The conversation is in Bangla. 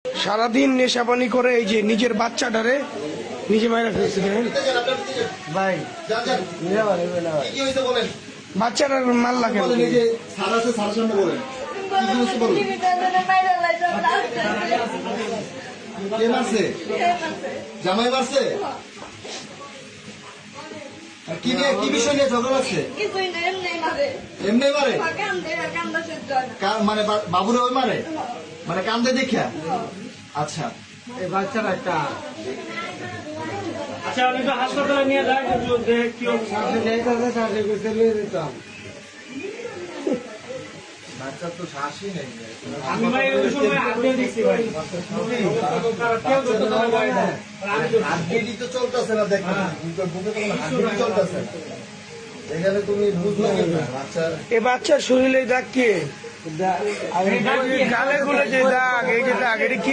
সারাদিন নেশাপানি করে এই যে নিজের বাচ্চাটারে নিজে মায়েরা ফেলছে। ভাই বাচ্চাটার মাল্লা কেন? জামাই মারছে? কি নিয়ে, কি বিষয় নিয়ে ঝগড়া আছে? এমনি মারে? মানে বাবুরে ওই মারে, মানে কান্দে দেখা? আচ্ছা, এই বাচ্চাটা একটা আচ্ছা আমি তো হাসপাতালে নিয়ে যাই কি দিতাম। বাচ্চা তো শ্বাসই নেই। আমি ভাই ওই সময় হাত দিয়ে দিচ্ছি ভাই। হাড্ডি তো চলতেছে না, দেখো বুকে তো হাড্ডি চলতেছে না, এখানে তুমি বুঝলো না বাচ্চার। এ বাচ্চার শরীরে দাগ কি? গালে গুলো যে দাগ, এই যে দাগ, এটা কি?